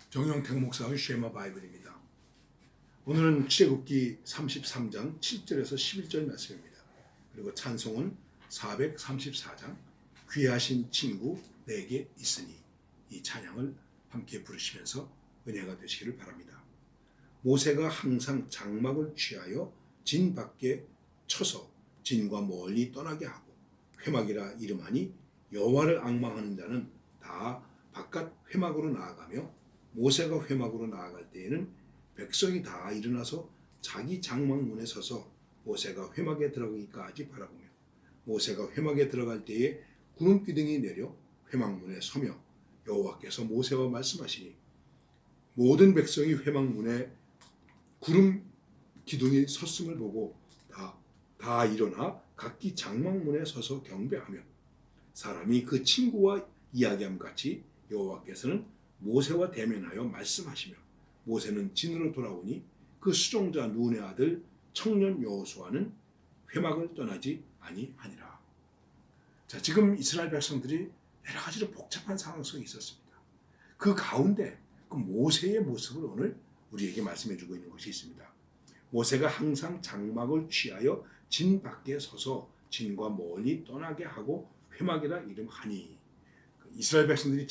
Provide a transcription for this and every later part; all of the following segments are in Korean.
정영택 목사의 쉐마 바이블입니다. 오늘은 출애굽기 33장 7절에서 11절 말씀입니다. 그리고 찬송은 434장 귀하신 친구 내게 있으니, 이 찬양을 함께 부르시면서 은혜가 되시기를 바랍니다. 모세가 항상 장막을 취하여 진 밖에 쳐서 진과 멀리 떠나게 하고, 회막이라 이름하니 여호와를 앙망하는 자는 다 바깥 회막으로 나아가며, 모세가 회막으로 나아갈 때에는 백성이 다 일어나서 자기 장막문에 서서 모세가 회막에 들어가기까지 바라보며, 모세가 회막에 들어갈 때에 구름 기둥이 내려 회막문에 서며 여호와께서 모세와 말씀하시니, 모든 백성이 회막문에 구름 기둥이 섰음을 보고 다 일어나 각기 장막문에 서서 경배하며, 사람이 그 친구와 이야기함 같이 여호와께서는 모세와 대면하여 말씀하시며, 모세는 진으로 돌아오니 그 수종자 눈의 아들 청년 여호수아는 회막을 떠나지 아니하니라. 자, 지금 이스라엘 백성들이 여러 가지로 복잡한 상황 속에 있었습니다. 그 가운데 그 모세의 모습을 오늘 우리에게 말씀해 주고 있는 것이 있습니다. 모세가 항상 장막을 취하여 진 밖에 서서 진과 멀리 떠나게 하고 회막이라 이름하니, 이스라엘 백성들이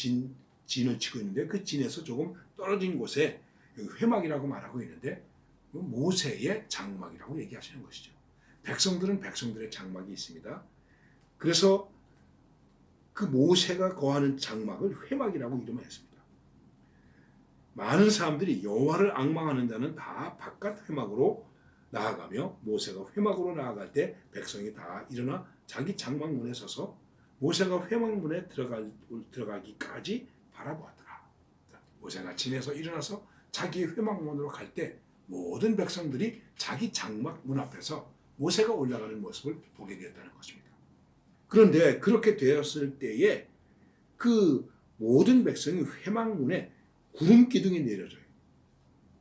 진을 치고 있는데 그 진에서 조금 떨어진 곳에 회막이라고 말하고 있는데, 모세의 장막이라고 얘기하시는 것이죠. 백성들은 백성들의 장막이 있습니다. 그래서 그 모세가 거하는 장막을 회막이라고 이름하였습니다. 많은 사람들이 여호와를 앙망하는 자는 다 바깥 회막으로 나아가며, 모세가 회막으로 나아갈 때 백성이 다 일어나 자기 장막문에 서서 모세가 회막문에 들어가기까지 바라보았더라. 모세가 진에서 일어나서 자기 회막문으로 갈 때 모든 백성들이 자기 장막 문 앞에서 모세가 올라가는 모습을 보게 되었다는 것입니다. 그런데 그렇게 되었을 때에 그 모든 백성이 회막문에 구름 기둥이 내려져요.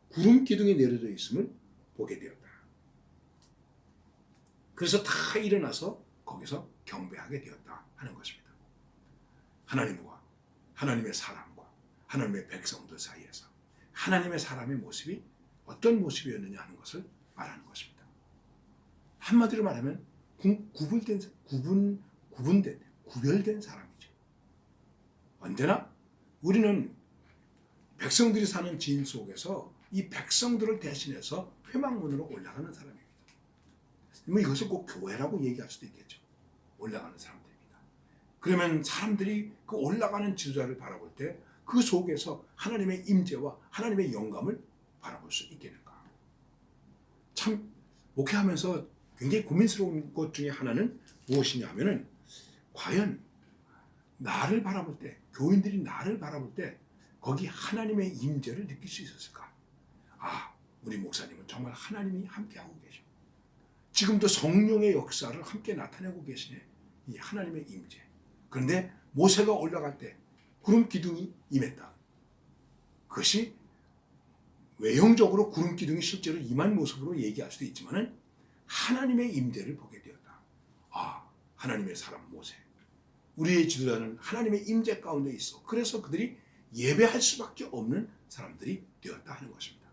구름 기둥이 내려져 있음을 보게 되었다. 그래서 다 일어나서 거기서 경배하게 되었다 하는 것입니다. 하나님과 하나님의 사람과 하나님의 백성들 사이에서 하나님의 사람의 모습이 어떤 모습이었느냐 하는 것을 말하는 것입니다. 한마디로 말하면 구별된 사람이죠. 언제나 우리는 백성들이 사는 진 속에서 이 백성들을 대신해서 회막문으로 올라가는 사람입니다. 이것을 꼭 교회라고 얘기할 수도 있겠죠. 올라가는 사람들입니다. 그러면 사람들이 그 올라가는 지도자를 바라볼 때 그 속에서 하나님의 임재와 하나님의 영감을 바라볼 수 있겠는가. 참 목회하면서 굉장히 고민스러운 것 중에 하나는 무엇이냐 하면은, 과연 나를 바라볼 때, 교인들이 나를 바라볼 때 거기 하나님의 임재를 느낄 수 있었을까? 우리 목사님은 정말 하나님이 함께하고 계셔. 지금도 성령의 역사를 함께 나타내고 계시네. 이 하나님의 임재. 그런데 모세가 올라갈 때 구름 기둥이 임했다. 그것이 외형적으로 구름 기둥이 실제로 임한 모습으로 얘기할 수도 있지만 하나님의 임재를 보게 되었다. 하나님의 사람 모세. 우리의 지도자는 하나님의 임재 가운데 있어. 그래서 그들이 예배할 수밖에 없는 사람들이 되었다 하는 것입니다.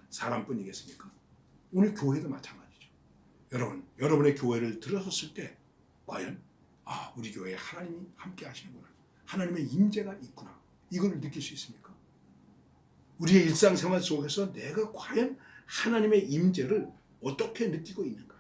사람뿐이겠습니까? 오늘 교회도 마찬가지죠. 여러분의 교회를 들어섰을 때 과연 우리 교회에 하나님이 함께 하시는구나, 하나님의 임재가 있구나, 이걸 느낄 수 있습니까? 우리의 일상생활 속에서 내가 과연 하나님의 임재를 어떻게 느끼고 있는가?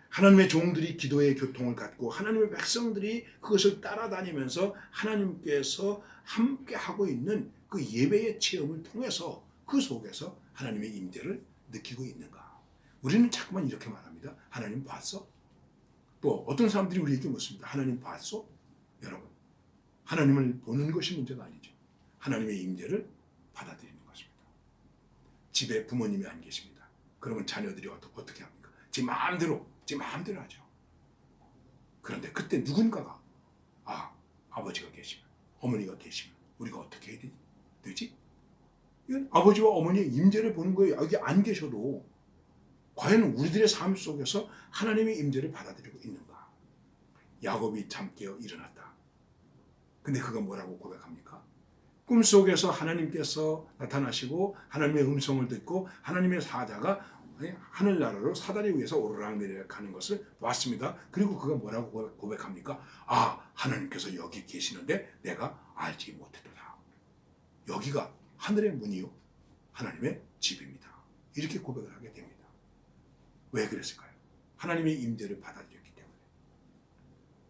하나님의 종들이 기도의 교통을 갖고 하나님의 백성들이 그것을 따라다니면서 하나님께서 함께 하고 있는 그 예배의 체험을 통해서 그 속에서 하나님의 임재를 느끼고 있는가? 우리는 자꾸만 이렇게 말합니다. 하나님 봤어? 또 어떤 사람들이 우리에게 묻습니다. 하나님 봤어? 여러분, 하나님을 보는 것이 문제가 아니죠. 하나님의 임재를 받아들이는 것입니다. 집에 부모님이 안 계십니다. 그러면 자녀들이 어떻게 합니까? 제 마음대로 하죠. 그런데 그때 누군가가 아버지가 계시면, 어머니가 계시면 우리가 어떻게 해야 되지? 이건 아버지와 어머니의 임재를 보는 거예요. 여기 안 계셔도 과연 우리들의 삶 속에서 하나님의 임재를 받아들이고 있는가? 야곱이 잠 깨어 일어났다. 근데 그가 뭐라고 고백합니까? 꿈속에서 하나님께서 나타나시고 하나님의 음성을 듣고 하나님의 사자가 하늘나라로 사다리 위에서 오르락내리락 하는 것을 봤습니다. 그리고 그가 뭐라고 고백합니까? 아, 하나님께서 여기 계시는데 내가 알지 못했도다. 여기가 하늘의 문이요 하나님의 집입니다. 이렇게 고백을 하게 됩니다. 왜 그랬을까요? 하나님의 임재를 받아들였기 때문에.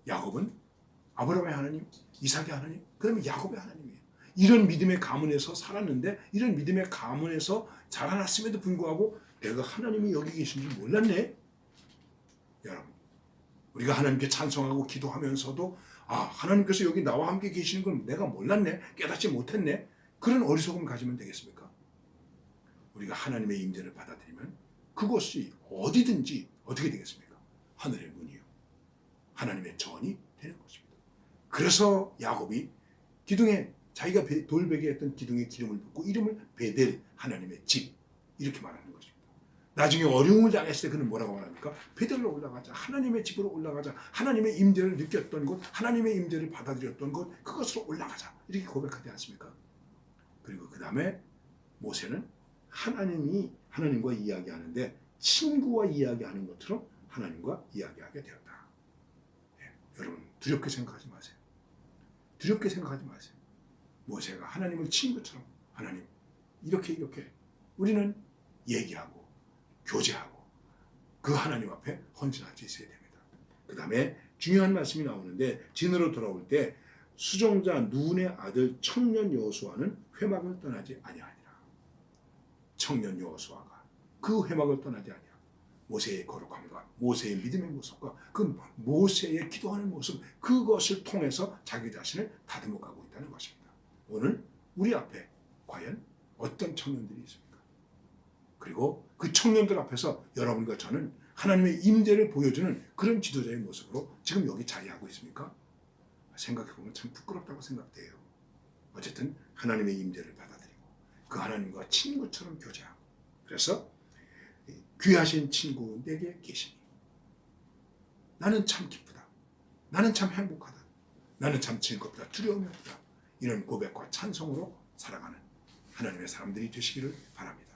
야곱은 아브라함의 하나님, 이삭의 하나님, 그러면 야곱의 하나님이에요. 이런 믿음의 가문에서 살았는데 이런 믿음의 가문에서 자라났음에도 불구하고 내가 하나님이 여기 계신 줄 몰랐네. 여러분, 우리가 하나님께 찬송하고 기도하면서도 아, 하나님께서 여기 나와 함께 계시는 건 내가 몰랐네, 깨닫지 못했네, 그런 어리석음을 가지면 되겠습니까? 우리가 하나님의 임재를 받아들이면 그것이 어디든지 어떻게 되겠습니까? 하늘의 문이요 하나님의 전이 되는 것입니다. 그래서 야곱이 기둥에 자기가 돌베개 했던 기둥에 기름을 붓고 이름을 베델, 하나님의 집, 이렇게 말하는 것입니다. 나중에 어려움을 당했을 때 그는 뭐라고 말합니까? 베델로 올라가자, 하나님의 집으로 올라가자, 하나님의 임재를 느꼈던 곳, 하나님의 임재를 받아들였던 곳, 그것으로 올라가자, 이렇게 고백하지 않습니까? 그리고 그 다음에 모세는 하나님과 이야기하는데 친구와 이야기하는 것처럼 하나님과 이야기하게 되었다. 네, 여러분 두렵게 생각하지 마세요. 두렵게 생각하지 마세요. 모세가 하나님을 친구처럼 하나님 이렇게 우리는 얘기하고 교제하고 그 하나님 앞에 헌신할 수 있어야 됩니다. 그 다음에 중요한 말씀이 나오는데 진으로 돌아올 때 수종자 눈의 아들 청년 여호수아는 회막을 떠나지 아니하니라. 청년 여호수아가 그 회막을 떠나지 아니하고 모세의 거룩함과 모세의 믿음의 모습과 그 모세의 기도하는 모습, 그것을 통해서 자기 자신을 다듬어 가고 있다는 것입니다. 오늘 우리 앞에 과연 어떤 청년들이 있습니까? 그리고 그 청년들 앞에서 여러분과 저는 하나님의 임재를 보여주는 그런 지도자의 모습으로 지금 여기 자리하고 있습니까? 생각해보면 참 부끄럽다고 생각돼요. 어쨌든 하나님의 임재를 받아들이고 그 하나님과 친구처럼 교제하고, 그래서 귀하신 친구 내게 계시니 나는 참 기쁘다, 나는 참 행복하다, 나는 참 즐겁다, 두려움이 없다, 이런 고백과 찬송으로 살아가는 하나님의 사람들이 되시기를 바랍니다.